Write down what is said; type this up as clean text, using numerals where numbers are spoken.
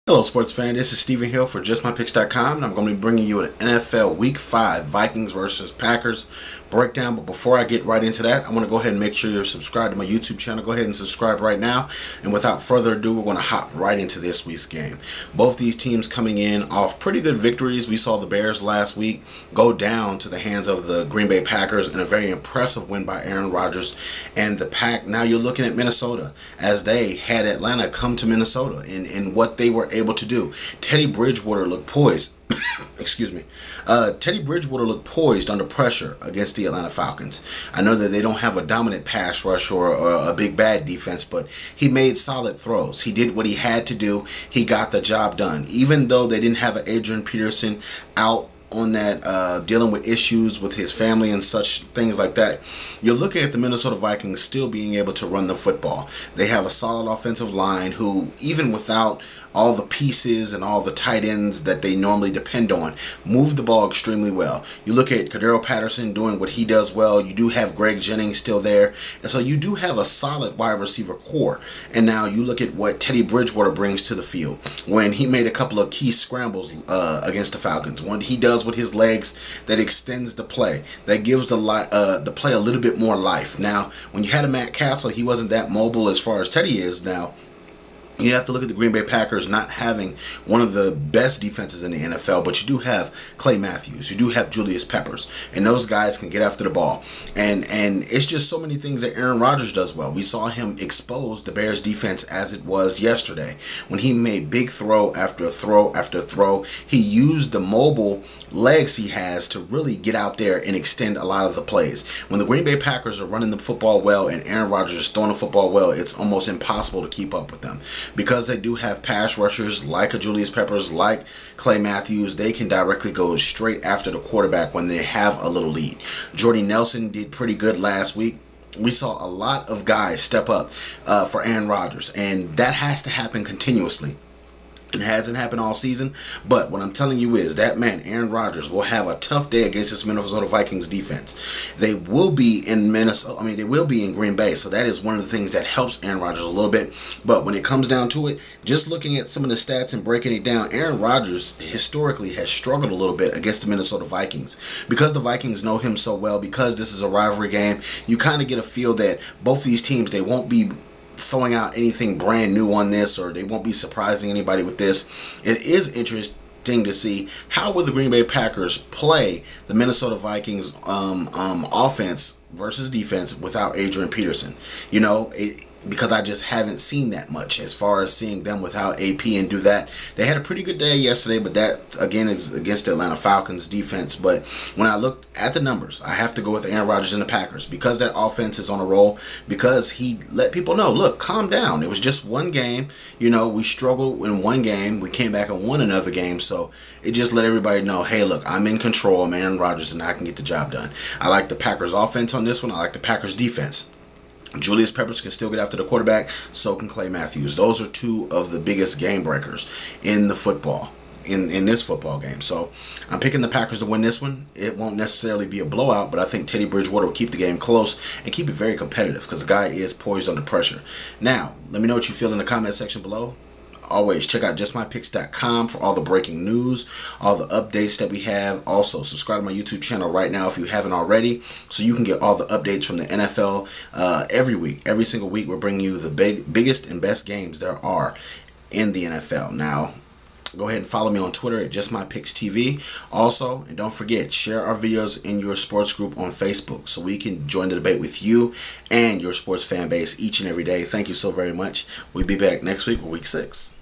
Hello sports fan, this is Steven Hill for JustMyPicks.com, and I'm going to be bringing you an NFL Week 5 Vikings versus Packers breakdown. But before I get right into that, I want to go ahead and make sure you're subscribed to my YouTube channel. Go ahead and subscribe right now. And without further ado, we're going to hop right into this week's game. Both these teams coming in off pretty good victories. We saw the Bears last week go down to the hands of the Green Bay Packers in a very impressive win by Aaron Rodgers and the Pack. Now you're looking at Minnesota as they had Atlanta come to Minnesota in what they were able to do. Teddy Bridgewater looked poised. Excuse me. Teddy Bridgewater looked poised under pressure against the Atlanta Falcons. I know that they don't have a dominant pass rush or a big bad defense, but he made solid throws. He did what he had to do. He got the job done. Even though they didn't have an Adrian Peterson out on that, dealing with issues with his family and such things like that, you're looking at the Minnesota Vikings still being able to run the football. They have a solid offensive line who, even without all the pieces and all the tight ends that they normally depend on, move the ball extremely well. You look at Cordero Patterson doing what he does well. You do have Greg Jennings still there, and so you do have a solid wide receiver core. And now you look at what Teddy Bridgewater brings to the field when he made a couple of key scrambles against the Falcons. One he does with his legs that extends the play, that gives the play a little bit more life. Now, when you had a Matt Castle, he wasn't that mobile as far as Teddy is now. You have to look at the Green Bay Packers not having one of the best defenses in the NFL, but you do have Clay Matthews, you do have Julius Peppers, and those guys can get after the ball. And it's just so many things that Aaron Rodgers does well. We saw him expose the Bears defense as it was yesterday when he made big throw after throw after throw. He used the mobile legs he has to really get out there and extend a lot of the plays. When the Green Bay Packers are running the football well and Aaron Rodgers is throwing the football well, it's almost impossible to keep up with them. Because they do have pass rushers like a Julius Peppers, like Clay Matthews, they can directly go straight after the quarterback when they have a little lead. Jordy Nelson did pretty good last week. We saw a lot of guys step up for Aaron Rodgers, and that has to happen continuously. It hasn't happened all season, but what I'm telling you is that man, Aaron Rodgers, will have a tough day against this Minnesota Vikings defense. They will be in Minnesota. They will be in Green Bay, so that is one of the things that helps Aaron Rodgers a little bit. But when it comes down to it, just looking at some of the stats and breaking it down, Aaron Rodgers historically has struggled a little bit against the Minnesota Vikings. Because the Vikings know him so well, because this is a rivalry game, you kind of get a feel that both these teams, they won't be throwing out anything brand new on this, or they won't be surprising anybody with this. It is interesting to see how will the Green Bay Packers play the Minnesota Vikings offense versus defense without Adrian Peterson. You know, because I just haven't seen that much as far as seeing them without AP and do that. They had a pretty good day yesterday, but that again is against the Atlanta Falcons defense. But when I look at the numbers, I have to go with Aaron Rodgers and the Packers because that offense is on a roll, because he let people know, look, calm down. It was just one game. You know, we struggled in one game. We came back and won another game. So it just let everybody know, hey, look, I'm in control. I'm Aaron Rodgers, and I can get the job done. I like the Packers offense on this one. I like the Packers defense. Julius Peppers can still get after the quarterback, so can Clay Matthews. Those are two of the biggest game breakers in the football, in this football game. So I'm picking the Packers to win this one. It won't necessarily be a blowout, but I think Teddy Bridgewater will keep the game close and keep it very competitive because the guy is poised under pressure. Now, let me know what you feel in the comment section below. Always check out JustMyPicks.com for all the breaking news, all the updates that we have. Also, subscribe to my YouTube channel right now if you haven't already, so you can get all the updates from the NFL every week. Every single week, we're bringing you the biggest and best games there are in the NFL. Now, go ahead and follow me on Twitter at JustMyPicksTV. Also, and don't forget, share our videos in your sports group on Facebook so we can join the debate with you and your sports fan base each and every day. Thank you so very much. We'll be back next week with Week 6.